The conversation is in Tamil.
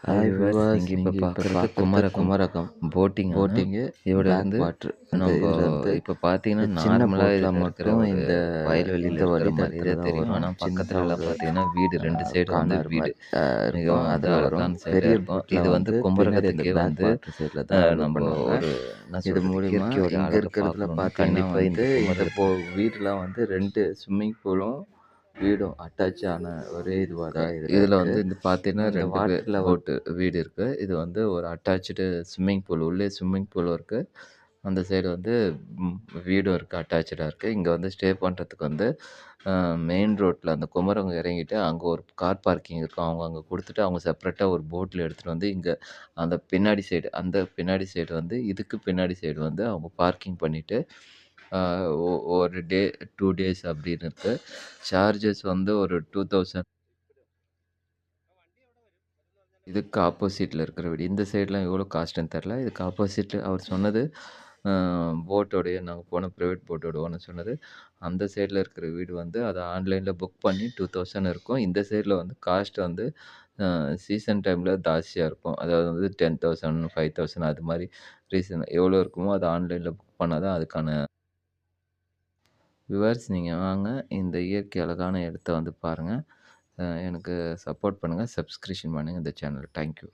ஹாய் வியூவர்ஸ், விவாஸ், நீங்க இப்ப நீங்கள் இப்போ பார்க்குறது பார்க்குறது குமரகம் குமரகம் போட்டிங்கான போட்டிங்கு இதோட பேக் இருந்து வாட்ரு. நம்ப இதில் வந்து இப்ப பார்த்தீங்கன்னா, இந்த சின்ன நார்மலா போட்டில் இதுல இருக்கிற மட்டும் ஒரு வயல்வெளியில இந்த இருக்கிற மாரியே வழித்தடத்தில் தான் தான் தெரியும். வரும். ஆனா சின்னதாக பக்கத்துலலாம் ஒரு பார்த்தீங்கன்னா, வீடு 2 சைடு வந்து கார்னர் வீடு. மாதிரி இருக்கும். மிகவும் வந்து அதில் வரும். அழகான சைடா பெரிய இருக்கும். போட்டில் இது வந்து வந்து பின்னாடி அந்த குமரகத்துக்கே பேக் வந்து வாட்ரு சைடில் தான் அலோவ் நம்ப பண்ணுவாங்க. ஒரு என்ன இது சொல்றது, மூலிமா இயற்கையோட இங்கே அழக இருக்கிறதுல பார்க்கணும்னா, பார்த்தீங்கன்னா கண்டிப்பா இந்த வந்து இந்த குமரகத்துக்கு வீட்டில் வந்து 2 ஸ்விம்மிங் பூலும் வீடும் அட்டாச் ஆன ஒரே இதுவாக தான் இதில் இதுல வந்து இருக்குது. இந்த பார்த்தீங்கன்னா இந்த 2 வாட்டரில் வந்து போட்டு வீடு இருக்கு. இது வந்து ஒரு அட்டாச்டு ஸ்விம்மிங் பூல். உள்ளே ஸ்விம்மிங் பூலும் இருக்கு. அந்த சைடு வந்து ம் வீடும் இருக்கு. அட்டாச்டா இருக்கு. இங்க வந்து ஸ்டே பண்றதுக்கு வந்து அ மெயின் ரோட்ல அந்த குமரகம் இறங்கிட்டு அங்க ஒரு கார் பார்க்கிங் இருக்கும். அவங்க அங்க குடுத்துட்டு அவங்க செப்பரேட்டா ஒரு போட்ல எடுத்துட்டு வந்து இங்க அந்த பின்னாடி சைடு வந்து இதுக்கு பின்னாடி சைடு வந்து அவங்க பார்க்கிங் பண்ணிட்டு, அ ஒரு டே 2 டேஸ் அப்படின்னு இருக்கு. சார்ஜஸ் வந்து ஒரு 2000. இதுக்கு ஆப்போசிட்ல இருக்கிற வீடு. இந்த சைட்லாம் எவ்வளோ காஸ்ட்டுன்னு தெர்ல. இதுக்கு ஆப்போசிட்ல அவர் சொன்னது அ போட்டோடயே நாங்க போன பிரைவேட் போட்டோட ஓனர் சொன்னது, அந்த சைட்ல இருக்கிற வீடு வந்து அத ஆன்லைன்ல புக் பண்ணி 2000 இருக்கும். இந்த சைட்ல வந்து காஸ்ட் வந்து அ சீசன் டைம்ல ஜாஸ்தியா இருக்கும். அதாவது வந்து 10,000, 5,000 அது மாரி எவ்வளோ இருக்குமோ அத ஆன்லைன்ல புக் பண்ணா தான் அதுக்கான வியூவர்ஸ், நீங்க வாங்க. இந்த இயற்கை அழகான இடத்த வந்து பாருங்க. எனக்கு சப்போர்ட் பண்ணுங்க. சப்ஸ்கிரிப்ஷன் பண்ணுங்க இந்த சேனல். Thank you.